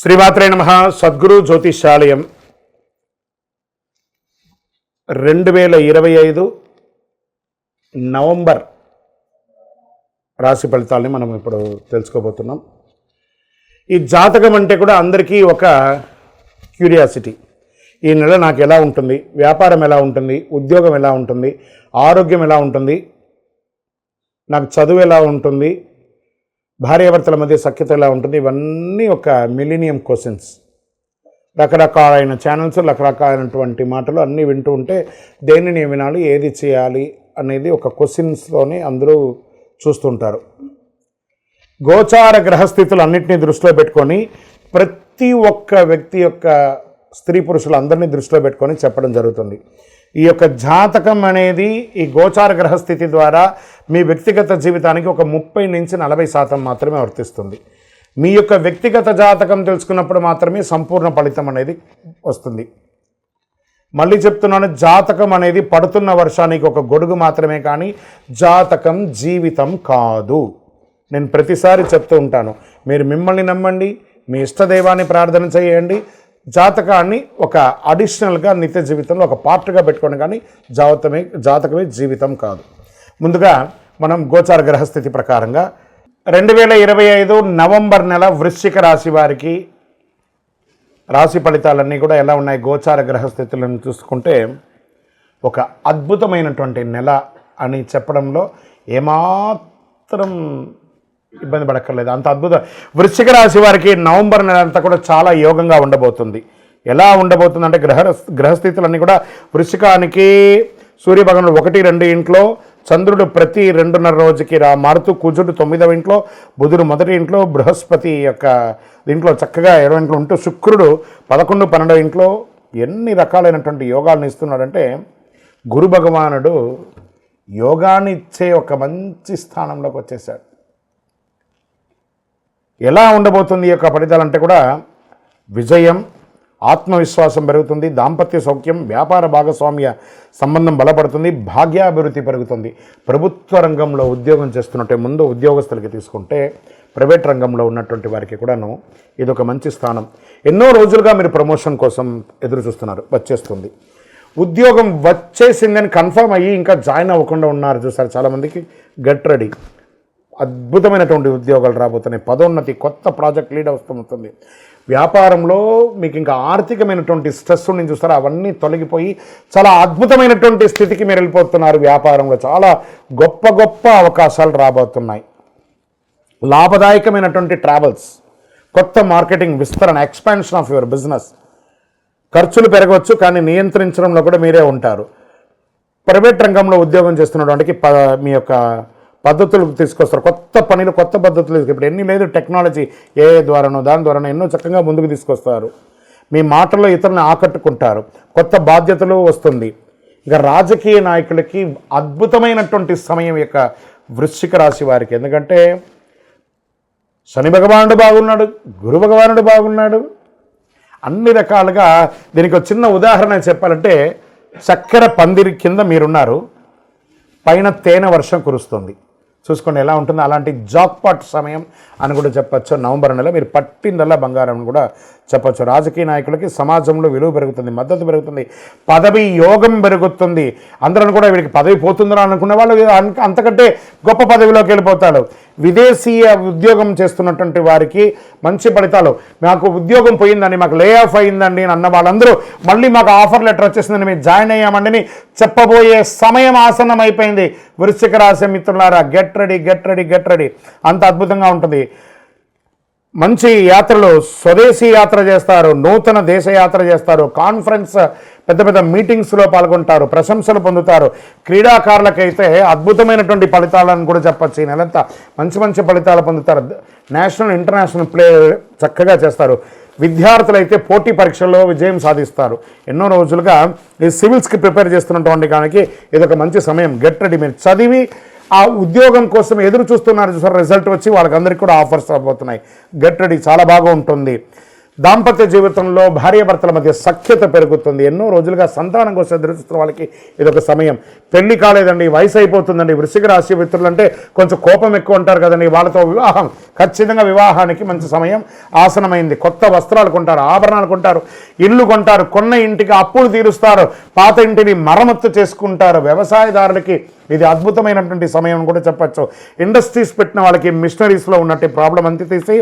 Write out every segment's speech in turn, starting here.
శ్రీమాత్రే నమః. సద్గురు జ్యోతిషాలయం 2025 నవంబర్ రాశి ఫలితాలని మనం ఇప్పుడు తెలుసుకోబోతున్నాం. ఈ జాతకం అంటే కూడా అందరికీ ఒక క్యూరియాసిటీ. ఈ నెల నాకు ఎలా ఉంటుంది, వ్యాపారం ఎలా ఉంటుంది, ఉద్యోగం ఎలా ఉంటుంది, ఆరోగ్యం ఎలా ఉంటుంది, నాకు చదువు ఎలా ఉంటుంది, భార్యాభర్తల మధ్య సఖ్యత ఎలా ఉంటుంది, ఇవన్నీ ఒక మిలీనియం క్వశ్చన్స్. రకరకాలైన ఛానల్స్, రకరకాలైనటువంటి మాటలు అన్నీ వింటూ ఉంటే దేనిని వినాలి, ఏది చేయాలి అనేది ఒక క్వశ్చన్స్తోనే అందరూ చూస్తుంటారు. గోచార గ్రహస్థితులు అన్నింటినీ దృష్టిలో పెట్టుకొని ప్రతి ఒక్క వ్యక్తి యొక్క స్త్రీ పురుషులు అందరినీ దృష్టిలో పెట్టుకొని చెప్పడం జరుగుతుంది. ఈ యొక్క జాతకం అనేది ఈ గోచార గ్రహస్థితి ద్వారా మీ వ్యక్తిగత జీవితానికి ఒక 30 నుంచి 40% మాత్రమే వర్తిస్తుంది. మీ యొక్క వ్యక్తిగత జాతకం తెలుసుకున్నప్పుడు మాత్రమే సంపూర్ణ ఫలితం అనేది వస్తుంది. మళ్ళీ చెప్తున్నాను, జాతకం అనేది పడుతున్న వర్షానికి ఒక గొడుగు మాత్రమే, కానీ జాతకం జీవితం కాదు. నేను ప్రతిసారి చెప్తూ ఉంటాను, మీరు మిమ్మల్ని నమ్మండి, మీ ఇష్టదైవాన్ని ప్రార్థన చేయండి, జాతకాన్ని ఒక అడిషనల్గా నిత్య జీవితంలో ఒక పార్ట్గా పెట్టుకోండి, కానీ జాతకమే జీవితం కాదు. ముందుగా మనం గోచార గ్రహస్థితి ప్రకారంగా 2025 నవంబర్ నెల వృశ్చిక రాశి వారికి రాశి ఫలితాలన్నీ కూడా ఎలా ఉన్నాయి, గోచార గ్రహస్థితులను చూసుకుంటే ఒక అద్భుతమైనటువంటి నెల అని చెప్పడంలో ఏమాత్రం ఇబ్బంది పడక్కర్లేదు. అంత అద్భుతం. వృశ్చిక రాశి వారికి నవంబర్ నెల అంతా కూడా చాలా యోగంగా ఉండబోతుంది. ఎలా ఉండబోతుంది అంటే గ్రహస్థితులన్నీ కూడా వృశ్చికానికి సూర్యభగవానుడు 1-2 ఇంట్లో, చంద్రుడు ప్రతి 2.5 రోజుకి మారుతూ, కుజుడు 9వ ఇంట్లో, బుధుడు 1వ ఇంట్లో, బృహస్పతి యొక్క దీంట్లో చక్కగా 20 ఇంట్లో ఉంటూ, శుక్రుడు 11-12 ఇంట్లో ఎన్ని రకాలైనటువంటి యోగాలను ఇస్తున్నాడంటే, గురు భగవానుడు యోగాన్ని ఇచ్చే ఒక మంచి స్థానంలోకి వచ్చేసాడు. ఎలా ఉండబోతుంది ఈ యొక్క ఫలితాలంటే కూడా విజయం, ఆత్మవిశ్వాసం పెరుగుతుంది, దాంపత్య సౌఖ్యం, వ్యాపార భాగస్వామ్య సంబంధం బలపడుతుంది, భాగ్యాభివృద్ధి పెరుగుతుంది. ప్రభుత్వ రంగంలో ఉద్యోగం చేస్తున్నట్టే ముందు ఉద్యోగస్తులకి తీసుకుంటే ప్రైవేట్ రంగంలో ఉన్నటువంటి వారికి కూడాను ఇది ఒక మంచి స్థానం. ఎన్నో రోజులుగా మీరు ప్రమోషన్ కోసం ఎదురు చూస్తున్నారు, వచ్చేస్తుంది. ఉద్యోగం వచ్చేసిందని కన్ఫర్మ్ అయ్యి ఇంకా జాయిన్ అవ్వకుండా ఉన్నారు చూసారు చాలామందికి, గెట్ రెడీ. అద్భుతమైనటువంటి ఉద్యోగాలు రాబోతున్నాయి, పదోన్నతి, కొత్త ప్రాజెక్ట్ లీడ్ వస్తుంది. వ్యాపారంలో మీకు ఇంకా ఆర్థికమైనటువంటి స్ట్రెస్ నుంచి చూస్తారా, అవన్నీ తొలగిపోయి చాలా అద్భుతమైనటువంటి స్థితికి మీరు వెళ్ళిపోతున్నారు. వ్యాపారంలో చాలా గొప్ప గొప్ప అవకాశాలు రాబోతున్నాయి. లాభదాయకమైనటువంటి ట్రావెల్స్, కొత్త మార్కెటింగ్ విస్తరణ, ఎక్స్పాన్షన్ ఆఫ్ యువర్ బిజినెస్. ఖర్చులు పెరగవచ్చు, కానీ నియంత్రించడంలో కూడా మీరే ఉంటారు. ప్రైవేట్ రంగంలో ఉద్యోగం చేస్తున్నటువంటి మీ యొక్క పద్ధతులు తీసుకొస్తారు, కొత్త పనులు, కొత్త పద్ధతులు. ఇప్పుడు ఎన్ని లేదు, టెక్నాలజీ ఏ ద్వారానో దాని ద్వారానో ఎన్నో చక్కగా ముందుకు తీసుకొస్తారు. మీ మాటల్లో ఇతరులను ఆకట్టుకుంటారు, కొత్త బాధ్యతలు వస్తుంది. ఇక రాజకీయ నాయకులకి అద్భుతమైనటువంటి సమయం యొక్క వృశ్చిక రాశి వారికి. ఎందుకంటే శని భగవానుడు బాగున్నాడు, గురు భగవానుడు బాగున్నాడు, అన్ని రకాలుగా. దీనికి ఒక చిన్న ఉదాహరణ చెప్పాలంటే, చక్కెర పందిరి కింద మీరున్నారు, పైన తేనె వర్షం కురుస్తుంది. చూసుకోండి ఎలా ఉంటుందో. అలాంటి జాక్పాట్ సమయం అని కూడా చెప్పచ్చు. నవంబర్ నెల మీరు పట్టిందల్లా బంగారం అని కూడా చెప్పచ్చు. రాజకీయ నాయకులకి సమాజంలో విలువ పెరుగుతుంది, మద్దతు పెరుగుతుంది, పదవి యోగం పెరుగుతుంది. అందరూ కూడా వీడికి పదవి పోతుందని అనుకునే వాళ్ళు అంతకంటే గొప్ప పదవిలోకి వెళ్ళిపోతాడు. విదేశీయ ఉద్యోగం చేస్తున్నటువంటి వారికి మంచి ఫలితాలు. మాకు ఉద్యోగం పోయిందండి, మాకు లే ఆఫ్ అయిందండి అని అన్న వాళ్ళందరూ మళ్ళీ మాకు ఆఫర్ లెటర్ వచ్చేసిందని మేము జాయిన్ అయ్యామండి చెప్పబోయే సమయం ఆసన్నం అయిపోయింది. వృశ్చిక రాశి మిత్రులారా, get ready, get ready, get ready. అంత అద్భుతంగా ఉంటుంది. మంచి యాత్రలు, స్వదేశీ యాత్ర చేస్తారు, నూతన దేశ యాత్ర చేస్తారు, కాన్ఫరెన్స్, పెద్ద పెద్ద మీటింగ్స్లో పాల్గొంటారు, ప్రశంసలు పొందుతారు. క్రీడాకారులకైతే అద్భుతమైనటువంటి ఫలితాలను కూడా చెప్పచ్చు. ఈ నెలంతా మంచి మంచి ఫలితాలు పొందుతారు. నేషనల్, ఇంటర్నేషనల్ ప్లే చక్కగా చేస్తారు. విద్యార్థులైతే పోటీ పరీక్షల్లో విజయం సాధిస్తారు. ఎన్నో రోజులుగా ఈ సివిల్స్కి ప్రిపేర్ చేస్తున్నటువంటి దానికి ఇదొక మంచి సమయం. Get ready. మీరు చదివి ఆ ఉద్యోగం కోసం ఎదురు చూస్తున్నారు చూసారు, రిజల్ట్ వచ్చి వాళ్ళకందరికీ కూడా ఆఫర్స్ రాబోతున్నాయి. గెట్ రెడీ, చాలా బాగా ఉంటుంది. దాంపత్య జీవితంలో భార్యాభర్తల మధ్య సఖ్యత పెరుగుతుంది. ఎన్నో రోజులుగా సంతానం కోసం ఎదురుస్తున్న వాళ్ళకి ఇదొక సమయం. పెళ్లి కాలేదండి, వయసు అయిపోతుందండి, వృశ్చిక రాశి మిత్రులు అంటే కొంచెం కోపం ఎక్కువ ఉంటారు కదండి, వాళ్ళతో వివాహం, ఖచ్చితంగా వివాహానికి మంచి సమయం ఆసనమైంది. కొత్త వస్త్రాలు కొంటారు, ఆభరణాలు కొంటారు, ఇల్లు కొంటారు, కొన్న ఇంటికి అప్పులు తీరుస్తారు, పాత ఇంటిని మరమ్మత్తు చేసుకుంటారు. వ్యవసాయదారులకి ఇది అద్భుతమైనటువంటి సమయం కూడా చెప్పచ్చు. ఇండస్ట్రీస్ పెట్టిన వాళ్ళకి మిషనరీస్లో ఉన్నట్టు ప్రాబ్లం అంతా తీసి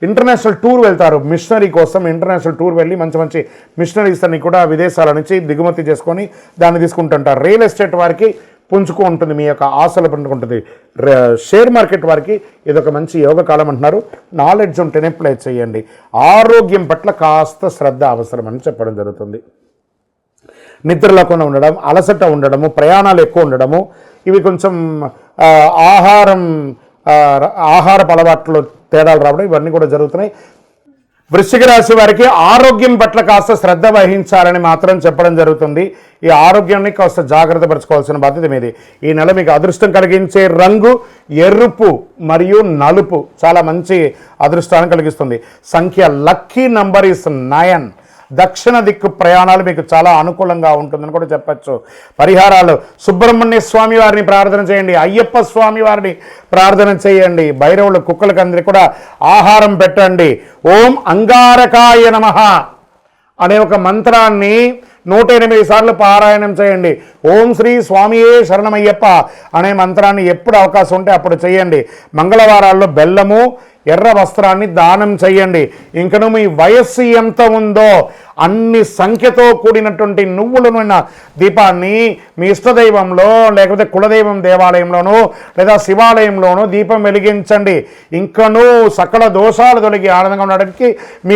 ఇంటర్నేషనల్ టూర్ వెళ్తారు. మిషనరీ కోసం ఇంటర్నేషనల్ టూర్ వెళ్ళి మంచి మంచి మిషనరీస్ అన్ని కూడా విదేశాల నుంచి దిగుమతి చేసుకొని దాన్ని తీసుకుంటుంటారు. రియల్ ఎస్టేట్ వారికి పుంజుకు ఉంటుంది, మీ యొక్క ఆశలు పండుకుంటుంది. షేర్ మార్కెట్ వారికి ఇదొక మంచి యోగకాలం అంటున్నారు. నాలెడ్జ్ ఉంటేనే ప్లే చేయండి. ఆరోగ్యం పట్ల కాస్త శ్రద్ధ అవసరం అని చెప్పడం జరుగుతుంది. నిద్ర లేకుండా ఉండడం, అలసట ఉండడము, ప్రయాణాలు ఎక్కువ ఉండడము, ఇవి కొంచెం ఆహారపు అలవాట్లో తేడాలు రావడం, ఇవన్నీ కూడా జరుగుతున్నాయి. వృశ్చిక రాశి వారికి ఆరోగ్యం పట్ల కాస్త శ్రద్ధ వహించాలని మాత్రం చెప్పడం జరుగుతుంది. ఈ ఆరోగ్యాన్ని కాస్త జాగ్రత్త పరచుకోవాల్సిన బాధ్యత మీది. ఈ నెల మీకు అదృష్టం కలిగించే రంగు ఎరుపు మరియు నలుపు, చాలా మంచి అదృష్టాన్ని కలిగిస్తుంది. సంఖ్య లక్కీ నంబర్ ఇస్ 9. దక్షిణ దిక్కు ప్రయాణాలు మీకు చాలా అనుకూలంగా ఉంటుందని కూడా చెప్పచ్చు. పరిహారాలు: సుబ్రహ్మణ్య స్వామి వారిని ప్రార్థన చేయండి, అయ్యప్ప స్వామి వారిని ప్రార్థన చేయండి, భైరవులు కుక్కలకి అందరికీ కూడా ఆహారం పెట్టండి. ఓం అంగారకాయ నమః అనే ఒక మంత్రాన్ని 108 సార్లు పారాయణం చేయండి. ఓం శ్రీ స్వామియే శరణమయ్యప్ప అనే మంత్రాన్ని ఎప్పుడు అవకాశం ఉంటే అప్పుడు చేయండి. మంగళవారాల్లో బెల్లము, ఎర్ర వస్త్రాన్ని దానం చేయండి. ఇంకను మీ వయస్సు ఎంత ఉందో అన్ని సంఖ్యతో కూడినటువంటి నువ్వులను దీపాన్ని మీ ఇష్టదైవంలో లేకపోతే కులదైవం దేవాలయంలోనూ లేదా శివాలయంలోనూ దీపం వెలిగించండి. ఇంకనూ సకల దోషాలు తొలగి ఆనందంగా ఉండడానికి మీ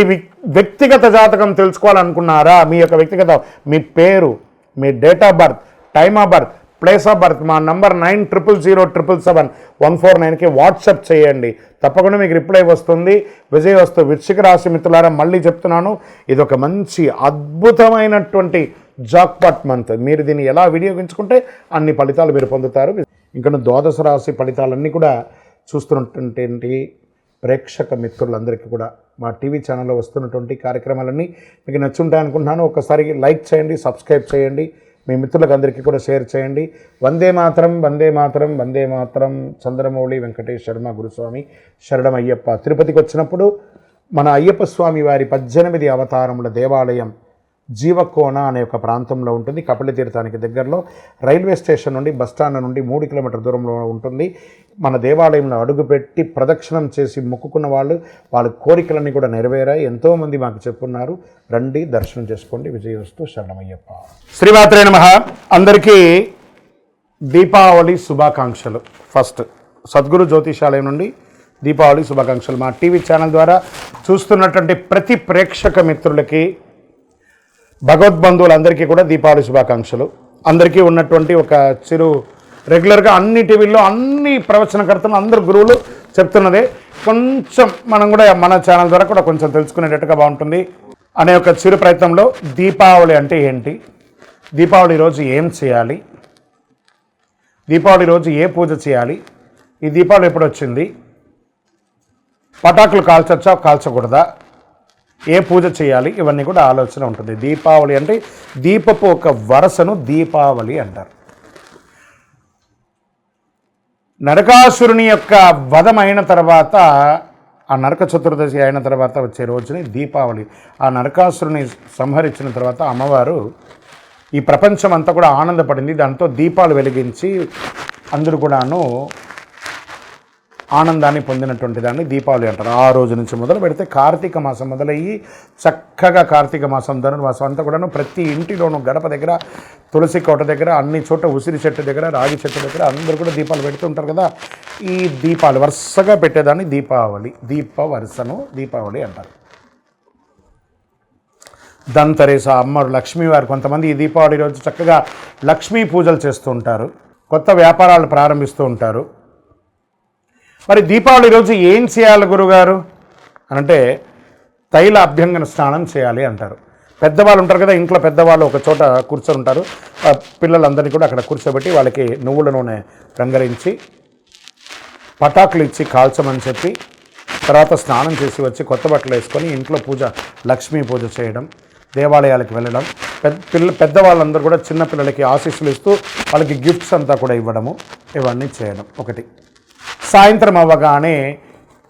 వ్యక్తిగత జాతకం తెలుసుకోవాలనుకున్నారా? మీ యొక్క వ్యక్తిగత, మీ పేరు, మీ date of birth, time of birth, place of birth మా నంబర్ 9007077149కి వాట్సాప్ చేయండి. తప్పకుండా మీకు రిప్లై వస్తుంది. విజయవస్తు. వృశ్చిక రాశి మిత్రులారా, మళ్ళీ చెప్తున్నాను, ఇది ఒక మంచి అద్భుతమైనటువంటి జాక్పాట్ మంత్. మీరు దీన్ని ఎలా వినియోగించుకుంటే అన్ని ఫలితాలు మీరు పొందుతారు. ఇంకా ద్వాదశ రాశి ఫలితాలన్నీ కూడా చూస్తున్నటువంటి ప్రేక్షక మిత్రులందరికీ కూడా మా టీవీ ఛానల్లో వస్తున్నటువంటి కార్యక్రమాలన్నీ మీకు నచ్చుంటాయి అనుకుంటున్నాను. ఒకసారి లైక్ చేయండి, సబ్స్క్రైబ్ చేయండి, మీ మిత్రులకు అందరికీ కూడా షేర్ చేయండి. వందే మాతరం, వందే మాతరం, వందే మాతరం. చంద్రమౌళి వెంకటేష్ శర్మ గురుస్వామి శరణమయ్యప్ప. తిరుపతికి వచ్చినప్పుడు మన అయ్యప్ప స్వామి వారి 18 అవతారముల దేవాలయం జీవకోన అనే ఒక ప్రాంతంలో ఉంటుంది. కపిల తీర్థానికి దగ్గరలో రైల్వే స్టేషన్ నుండి బస్టాండ్ నుండి 3 కిలోమీటర్ల దూరంలో ఉంటుంది. మన దేవాలయంలో అడుగుపెట్టి ప్రదక్షిణం చేసి మొక్కుకున్న వాళ్ళ కోరికలన్నీ కూడా నెరవేరాయి. ఎంతోమంది మాకు చెప్పున్నారు. రండి, దర్శనం చేసుకోండి. విజయవస్తు. శరణమయ్యప్ప. శ్రీమాత్రే నమః. అందరికీ దీపావళి శుభాకాంక్షలు. ఫస్ట్ సద్గురు జ్యోతిషాలయం నుండి దీపావళి శుభాకాంక్షలు. మా టీవీ ఛానల్ ద్వారా చూస్తున్నటువంటి ప్రతి ప్రేక్షక మిత్రులకి, భగవద్బంధువులందరికీ కూడా దీపావళి శుభాకాంక్షలు. అందరికీ ఉన్నటువంటి ఒక చిరు రెగ్యులర్గా అన్ని టీవీల్లో అన్ని ప్రవచనకర్తలు అందరు గురువులు చెప్తున్నదే, కొంచెం మనం కూడా మన ఛానల్ ద్వారా కూడా కొంచెం తెలుసుకునేటట్టుగా బాగుంటుంది అనే ఒక చిరు ప్రయత్నంలో దీపావళి అంటే ఏంటి, దీపావళి రోజు ఏం చేయాలి, దీపావళి రోజు ఏ పూజ చేయాలి, ఈ దీపావళి ఎప్పుడు వచ్చింది, పటాకులు కాల్చొచ్చా కాల్చకూడదా, ఏ పూజ చేయాలి, ఇవన్నీ కూడా ఆలోచన ఉంటుంది. దీపావళి అంటే దీపపు ఒక వరసను దీపావళి అంటారు. నరకాసురుని యొక్క వధం అయిన తర్వాత, ఆ నరక చతుర్దశి అయిన తర్వాత వచ్చే రోజుని దీపావళి. ఆ నరకాసురుని సంహరించిన తర్వాత అమ్మవారు ఈ ప్రపంచం అంతా కూడా ఆనందపడింది. దాంతో దీపాలు వెలిగించి అందరూ కూడాను ఆనందాన్ని పొందినటువంటి దాన్ని దీపావళి అంటారు. ఆ రోజు నుంచి మొదలు పెడితే కార్తీక మాసం మొదలయ్యి చక్కగా కార్తీక మాసం, ధనుర్మాసం అంతా కూడాను ప్రతి ఇంటిలోనూ గడప దగ్గర, తులసి కోట దగ్గర, అన్ని చోట ఉసిరి చెట్టు దగ్గర, రాగి చెట్టు దగ్గర అందరూ కూడా దీపాలు పెడుతూ ఉంటారు కదా. ఈ దీపాలు వరుసగా పెట్టేదాన్ని దీపావళి, దీప వరుసను దీపావళి అంటారు. ధన్తెరస్, అమ్మవారు లక్ష్మీవారు, కొంతమంది ఈ దీపావళి రోజు చక్కగా లక్ష్మీ పూజలు చేస్తూ ఉంటారు, కొత్త వ్యాపారాలు ప్రారంభిస్తూ ఉంటారు. మరి దీపావళి రోజు ఏం చేయాలి గురుగారు అంటే తైల అభ్యంగన స్నానం చేయాలి అంటారు. పెద్దవాళ్ళు ఉంటారు కదా, ఇంట్లో పెద్దవాళ్ళు ఒక చోట కూర్చొని ఉంటారు. పిల్లలందరినీ కూడా అక్కడ కూర్చోబెట్టి వాళ్ళకి నువ్వుల నూనె రంగరించి పటాకులు ఇచ్చి కాల్చమని చెప్పి, తర్వాత స్నానం చేసి వచ్చి కొత్త బట్టలు వేసుకొని ఇంట్లో పూజ లక్ష్మీ పూజ చేయడం, దేవాలయాలకు వెళ్ళడం, పెద్దవాళ్ళందరూ కూడా చిన్నపిల్లలకి ఆశీస్సులు ఇస్తూ వాళ్ళకి గిఫ్ట్స్ అంతా కూడా ఇవ్వడము, ఇవన్నీ చేయడం. ఒకటి, సాయంత్రం అవ్వగానే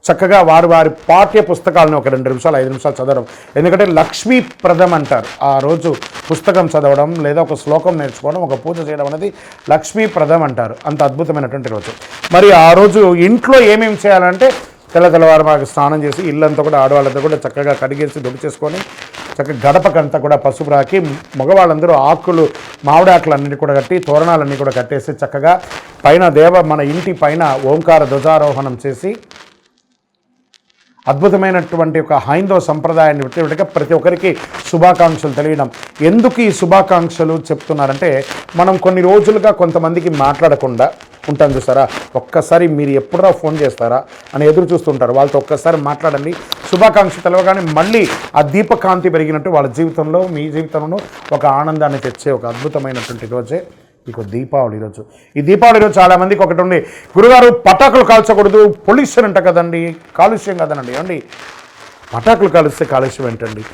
చక్కగా వారి పాఠ్య పుస్తకాలను ఒక 2 నిమిషాలు 5 నిమిషాలు చదవడం. ఎందుకంటే లక్ష్మీప్రదం అంటారు. ఆ రోజు పుస్తకం చదవడం లేదా ఒక శ్లోకం నేర్చుకోవడం, ఒక పూజ చేయడం అనేది లక్ష్మీప్రదం అంటారు. అంత అద్భుతమైనటువంటి రోజు. మరి ఆ రోజు ఇంట్లో ఏమేమి చేయాలంటే తెల్లవారు మాకు స్నానం చేసి ఇల్లంతా కూడా ఆడవాళ్ళంతా కూడా చక్కగా కడిగేసి చేసుకొని చక్కగా గడపకంతా కూడా పసుపు రాకి, మగవాళ్ళందరూ ఆకులు మామిడి ఆకులు అన్నిటి కూడా కట్టి తోరణాలన్నీ కూడా కట్టేసి చక్కగా పైన మన ఇంటి పైన ఓంకార ధ్వజారోహణం చేసి అద్భుతమైనటువంటి ఒక హైందవ సంప్రదాయాన్ని విట్టగా ప్రతి ఒక్కరికి శుభాకాంక్షలు తెలియడం. ఎందుకు ఈ శుభాకాంక్షలు చెప్తున్నారంటే, మనం కొన్ని రోజులుగా కొంతమందికి మాట్లాడకుండా ఉంటాం చూస్తారా, ఒక్కసారి మీరు ఎప్పుడరా ఫోన్ చేస్తారా అని ఎదురు చూస్తుంటారు. వాళ్ళతో ఒక్కసారి మాట్లాడండి. శుభాకాంక్ష తెలవగానే మళ్ళీ ఆ దీపకాంతి పెరిగినట్టు వాళ్ళ జీవితంలో, మీ జీవితంలో ఒక ఆనందాన్ని తెచ్చే ఒక అద్భుతమైనటువంటి రోజే మీకు దీపావళి రోజు. ఈ దీపావళి రోజు చాలామందికి ఒకటి ఉంది, గురుగారు పటాకులు కాల్చకూడదు, పొల్యూషన్ అంట కదండి, కాలుష్యం కదనండి. ఏమండి, పటాకులు కాలుస్తే కాలుష్యం ఏంటండి?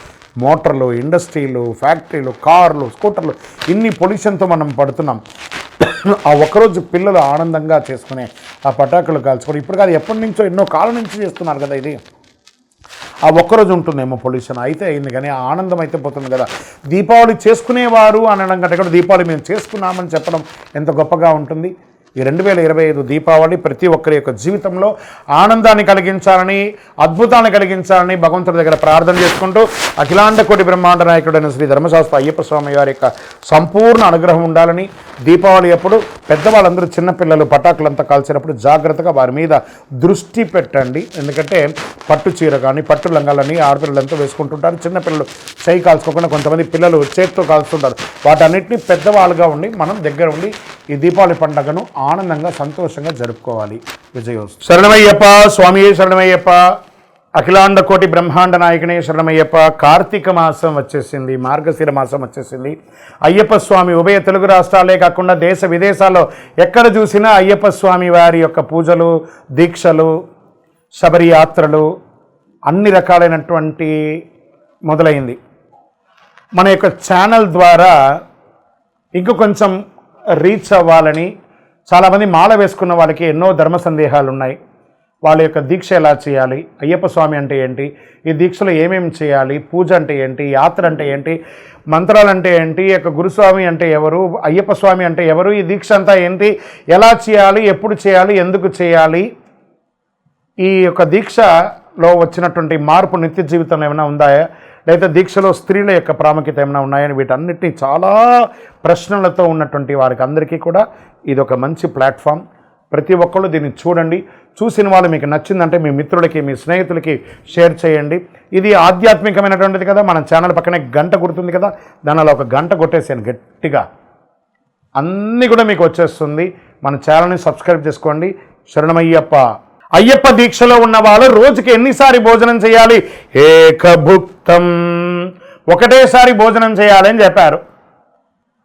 మోటార్లు, ఇండస్ట్రీలు, ఫ్యాక్టరీలు, కార్లు, స్కూటర్లు, ఇన్ని పొల్యూషన్తో మనం పడుతున్నాం. ఆ ఒక్కరోజు పిల్లలు ఆనందంగా చేసుకునే ఆ పటాకులు కాల్చుకొని, ఇప్పుడు కాదు ఎప్పటి నుంచో ఎన్నో కాలం నుంచి చేస్తున్నారు కదా, ఇది ఆ ఒక్కరోజు ఉంటుందేమో పొల్యూషన్. అయితే అయింది కానీ ఆనందం అయితే పోతుంది కదా. దీపావళి చేసుకునేవారు అనడం కంటే కూడా దీపావళి మేము చేసుకున్నామని చెప్పడం ఎంత గొప్పగా ఉంటుంది. ఈ 2025 దీపావళి ప్రతి ఒక్కరి యొక్క జీవితంలో ఆనందాన్ని కలిగించాలని, అద్భుతాన్ని కలిగించాలని భగవంతుడి దగ్గర ప్రార్థన చేసుకుంటూ అఖిలాండ కోటి బ్రహ్మాండ నాయకుడైన శ్రీ ధర్మశాస్త్ర అయ్యప్ప స్వామి వారి యొక్క సంపూర్ణ అనుగ్రహం ఉండాలని, దీపావళి అప్పుడు పెద్దవాళ్ళందరూ చిన్నపిల్లలు పటాకులంతా కాల్చినప్పుడు జాగ్రత్తగా వారి మీద దృష్టి పెట్టండి. ఎందుకంటే పట్టు చీర కానీ పట్టు లంగాలని ఆడపిల్లలంతా వేసుకుంటుంటారు. చిన్నపిల్లలు చేయి కాల్చుకోకుండా కొంతమంది పిల్లలు చేతితో కాల్చుతుంటారు. వాటన్నిటిని పెద్దవాళ్ళుగా ఉండి మనం దగ్గర ఉండి ఈ దీపావళి పండుగను ఆనందంగా సంతోషంగా జరుపుకోవాలి. విజయోస్తు. శరణమయ్యప్ప స్వామి, శరణమయ్యప్ప. అఖిలాండ కోటి బ్రహ్మాండ నాయకునే శరణమయ్యప్ప. కార్తీక మాసం వచ్చేసింది, మార్గశిర మాసం వచ్చేసింది. అయ్యప్ప స్వామి ఉభయ తెలుగు రాష్ట్రాలే కాకుండా దేశ విదేశాల్లో ఎక్కడ చూసినా అయ్యప్ప స్వామి వారి యొక్క పూజలు, దీక్షలు, శబరి యాత్రలు అన్ని రకాలైనటువంటి మొదలైంది. మన యొక్క ఛానల్ ద్వారా ఇంక కొంచెం రీచ్ అవ్వాలని చాలామంది మాల వేసుకున్న వాళ్ళకి ఎన్నో ధర్మ సందేహాలు ఉన్నాయి. వాళ్ళ యొక్క దీక్ష ఎలా చేయాలి, అయ్యప్ప స్వామి అంటే ఏంటి, ఈ దీక్షలో ఏమేమి చేయాలి, పూజ అంటే ఏంటి, యాత్ర అంటే ఏంటి, మంత్రాలు అంటే ఏంటి, యొక్క గురుస్వామి అంటే ఎవరు, అయ్యప్ప స్వామి అంటే ఎవరు, ఈ దీక్ష అంతా ఏంటి, ఎలా చేయాలి, ఎప్పుడు చేయాలి, ఎందుకు చేయాలి, ఈ యొక్క దీక్షలో వచ్చినటువంటి మార్పు నిత్య జీవితంలో ఏమైనా ఉందా, లేదా దీక్షలో స్త్రీల యొక్క ప్రాముఖ్యత ఏమైనా ఉన్నాయని వీటన్నిటిని చాలా ప్రశ్నలతో ఉన్నటువంటి వారికి అందరికీ కూడా ఇది ఒక మంచి ప్లాట్ఫామ్. ప్రతి ఒక్కళ్ళు దీన్ని చూడండి. చూసిన వాళ్ళు మీకు నచ్చిందంటే మీ మిత్రులకి, మీ స్నేహితులకి షేర్ చేయండి. ఇది ఆధ్యాత్మికమైనటువంటిది కదా. మన ఛానల్ పక్కనే గంట గుర్తుంది కదా, దానిలో ఒక గంట కొట్టేసాను గట్టిగా, అన్నీ కూడా మీకు వచ్చేస్తుంది. మన ఛానల్ని సబ్స్క్రైబ్ చేసుకోండి. శరణమయ్యప్ప. అయ్యప్ప దీక్షలో ఉన్న వాళ్ళు రోజుకి ఎన్నిసారి భోజనం చేయాలి? ఏకభుక్తం, ఒకటేసారి భోజనం చేయాలని చెప్పారు.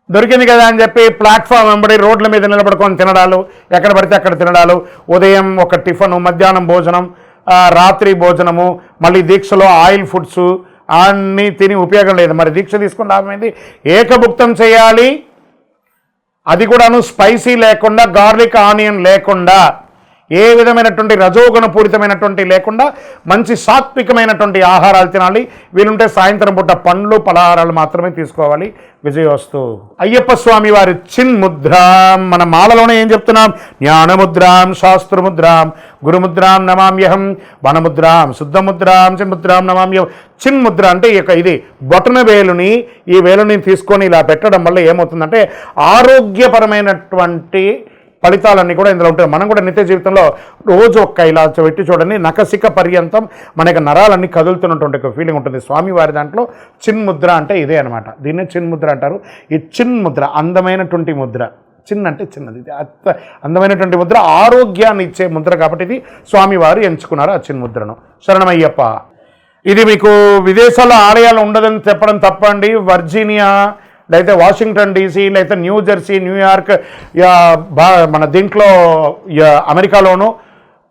దొరికింది కదా అని చెప్పి ప్లాట్ఫామ్ వెంబడి రోడ్ల మీద నిలబడుకొని తినడాలు, ఎక్కడ పడితే అక్కడ తినడాలు, ఉదయం ఒక టిఫను, మధ్యాహ్నం భోజనం, రాత్రి భోజనము, మళ్ళీ దీక్షలో ఆయిల్ ఫుడ్స్ అన్నీ తిని ఉపయోగం లేదు. మరి దీక్ష తీసుకుని లాభమైంది. ఏకభుక్తం చేయాలి, అది కూడాను స్పైసీ లేకుండా, గార్లిక్ ఆనియన్ లేకుండా, ఏ విధమైనటువంటి రజోగుణ పూరితమైనటువంటి లేకుండా మంచి సాత్వికమైనటువంటి ఆహారాలు తినాలి. వీలుంటే సాయంత్రం పూట పండ్లు, పలహారాలు మాత్రమే తీసుకోవాలి. విజయోస్తు. అయ్యప్ప స్వామి వారి చిన్ముద్రాం, మన మాలలోనే ఏం చెప్తున్నాం? జ్ఞానముద్రాం, శాస్త్రముద్రాం, గురుముద్రాం నమామ్యహం, వనముద్రాం, శుద్ధముద్రాం, చిన్ముద్రాం నమామ్యహం. చిన్ముద్ర అంటే ఇది బొటన వేలుని, ఈ వేలుని తీసుకొని ఇలా పెట్టడం వల్ల ఏమవుతుందంటే ఆరోగ్యపరమైనటువంటి ఫలితాలన్నీ కూడా ఇందులో ఉంటాయి. మనం కూడా నిత్య జీవితంలో రోజు ఇలా పెట్టి చూడండి, నఖశిఖ పర్యంతం మన యొక్క నరాలన్నీ కదులుతున్నటువంటి ఒక ఫీలింగ్ ఉంటుంది. స్వామివారి దాంట్లో చిన్ముద్ర అంటే ఇదే అనమాట. దీన్నే చిన్ముద్ర అంటారు. ఈ చిన్ముద్ర అందమైనటువంటి ముద్ర, చిన్న అంటే చిన్నది, అందమైనటువంటి ముద్ర, ఆరోగ్యాన్ని ఇచ్చే ముద్ర కాబట్టి ఇది స్వామివారు ఎంచుకున్నారు ఆ చిన్ముద్రను. శరణమయ్యప్ప. ఇది మీకు విదేశాల్లో ఆలయాలు ఉండదని చెప్పడం తప్పండి. వర్జీనియా, లేకపోతే వాషింగ్టన్ డీసీ, లేకపోతే న్యూజెర్సీ, న్యూయార్క్, మన దీంట్లో అమెరికాలోను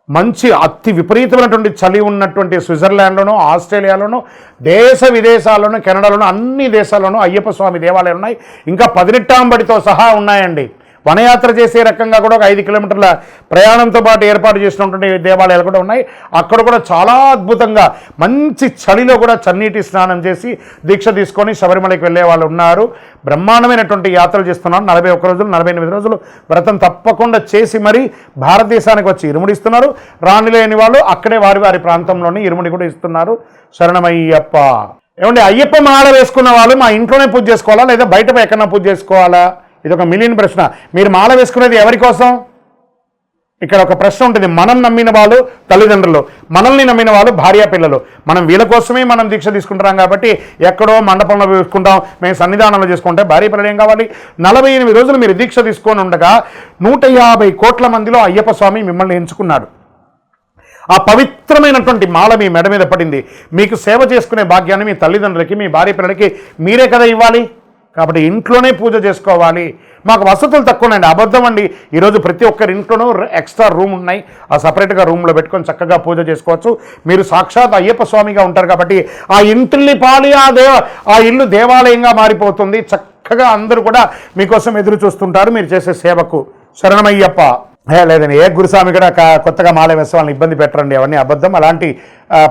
మంచి అతి విపరీతమైనటువంటి చలి ఉన్నటువంటి స్విట్జర్లాండ్లోనూ, ఆస్ట్రేలియాలోనూ, దేశ విదేశాల్లోనూ, కెనడాలోనూ, అన్ని దేశాల్లోనూ అయ్యప్ప స్వామి దేవాలయాలు ఉన్నాయి. ఇంకా 18వ బడితో సహా ఉన్నాయండి. వనయాత్ర చేసే రకంగా కూడా ఒక 5 కిలోమీటర్ల ప్రయాణంతో పాటు ఏర్పాటు చేసినటువంటి దేవాలయాలు కూడా ఉన్నాయి. అక్కడ కూడా చాలా అద్భుతంగా మంచి చలిలో కూడా చన్నీటి స్నానం చేసి దీక్ష తీసుకొని శబరిమలకి వెళ్ళే వాళ్ళు ఉన్నారు. బ్రహ్మాండమైనటువంటి యాత్రలు చేస్తున్నారు. 41 రోజులు 48 రోజులు వ్రతం తప్పకుండా చేసి మరీ భారతదేశానికి వచ్చి ఇరుముడిస్తున్నారు. రానిలేని వాళ్ళు అక్కడే వారి వారి ప్రాంతంలోనే ఇరుముడి కూడా ఇస్తున్నారు. శరణమయ్యప్ప. ఏమంటే అయ్యప్ప మాల వేసుకున్న వాళ్ళు మా ఇంట్లోనే పూజ చేసుకోవాలా లేదా బయట ఎక్కడన్నా పూజ చేసుకోవాలా? ఇది ఒక మిలియన్ ప్రశ్న. మీరు మాల వేసుకునేది ఎవరి కోసం? ఇక్కడ ఒక ప్రశ్న ఉంటుంది. మనం నమ్మిన వాళ్ళు తల్లిదండ్రులు, మనల్ని నమ్మిన వాళ్ళు భార్య పిల్లలు. మనం వీళ్ళ కోసమే మనం దీక్ష తీసుకుంటున్నాం కాబట్టి ఎక్కడో మండపంలో వేసుకుంటాం, మేము సన్నిధానంలో చేసుకుంటే భార్య పిల్లలు ఏం కావాలి? 48 రోజులు మీరు దీక్ష తీసుకొని ఉండగా 150 కోట్ల మందిలో అయ్యప్ప స్వామి మిమ్మల్ని ఎంచుకున్నాడు. ఆ పవిత్రమైనటువంటి మాల మీ మెడ మీద పడింది. మీకు సేవ చేసుకునే భాగ్యాన్ని మీ తల్లిదండ్రులకి, మీ భార్య పిల్లలకి మీరే కదా ఇవ్వాలి. కాబట్టి ఇంట్లోనే పూజ చేసుకోవాలి. మాకు వసతులు తక్కువ ఉన్నాయండి. అబద్ధం అండి. ఈరోజు ప్రతి ఒక్కరి ఇంట్లోనూ ఎక్స్ట్రా రూమ్ ఉన్నాయి. ఆ సపరేట్గా రూమ్లో పెట్టుకొని చక్కగా పూజ చేసుకోవచ్చు. మీరు సాక్షాత్ అయ్యప్ప స్వామిగా ఉంటారు కాబట్టి ఆ ఇంటిల్ని పాలి ఆ ఇల్లు దేవాలయంగా మారిపోతుంది. చక్కగా అందరూ కూడా మీకోసం ఎదురు చూస్తుంటారు మీరు చేసే సేవకు. శరణమయ్యప్ప. లేదండి, ఏ గురుస్వామి కూడా కొత్తగా మాల వేసే వాళ్ళని ఇబ్బంది పెట్టరండి. అవన్నీ అబద్ధం. అలాంటి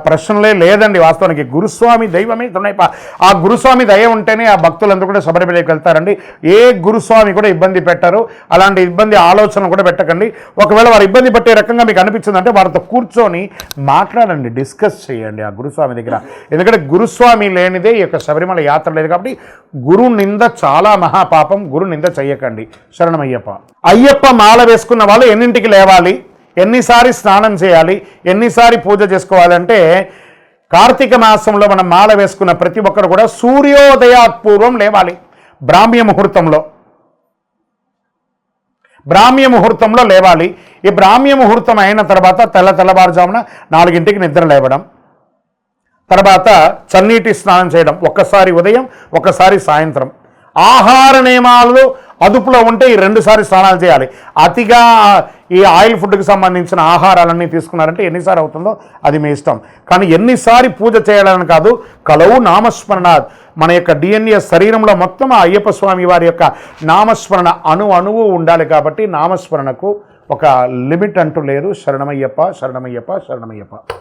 ప్రశ్నలే లేదండి. వాస్తవానికి గురుస్వామి దైవమే తునైప. ఆ గురుస్వామి దయ ఉంటేనే ఆ భక్తులందరూ కూడా శబరిమలకి వెళ్తారండి. ఏ గురుస్వామి కూడా ఇబ్బంది పెట్టరు. అలాంటి ఇబ్బంది ఆలోచన కూడా పెట్టకండి. ఒకవేళ వారు ఇబ్బంది పెట్టే రకంగా మీకు అనిపించిందంటే వారితో కూర్చొని మాట్లాడండి, డిస్కస్ చేయండి ఆ గురుస్వామి దగ్గర. ఎందుకంటే గురుస్వామి లేనిదే ఈ యొక్క శబరిమల యాత్ర లేదు. కాబట్టి గురు నింద చాలా మహాపాపం. గురు నింద చెయ్యకండి. శరణమయ్యప్ప. అయ్యప్ప మాల వేసుకున్న వాళ్ళు ఎన్నింటికి లేవాలి, ఎన్నిసారి స్నానం చేయాలి, ఎన్నిసారి పూజ చేసుకోవాలంటే కార్తీక మాసంలో మనం మాల వేసుకున్న ప్రతి ఒక్కరు కూడా సూర్యోదయాత్పూర్వం లేవాలి. బ్రాహ్మ్య ముహూర్తంలో లేవాలి. ఈ బ్రాహ్మ్య ముహూర్తం అయిన తర్వాత తెల్లవారుజామున 4ంటికి నిద్ర లేవడం, తర్వాత చన్నీటి స్నానం చేయడం, ఒక్కసారి ఉదయం ఒక్కసారి సాయంత్రం. ఆహార నియమాలు అదుపులో ఉంటే ఈ 2 సార్లు స్నానాలు చేయాలి. అతిగా ఈ ఆయిల్ ఫుడ్కి సంబంధించిన ఆహారాలన్నీ తీసుకున్నారంటే ఎన్నిసార్లు అవుతుందో అది మీ ఇష్టం. కానీ ఎన్నిసారి పూజ చేయాలని కాదు. కలవు నామస్మరణాత్. మన యొక్క DNA శరీరంలో మొత్తం ఆ అయ్యప్ప స్వామి వారి యొక్క నామస్మరణ అణువు ఉండాలి. కాబట్టి నామస్మరణకు ఒక లిమిట్ అంటూ లేదు. శరణమయ్యప్ప, శరణమయ్యప్ప, శరణమయ్యప్ప.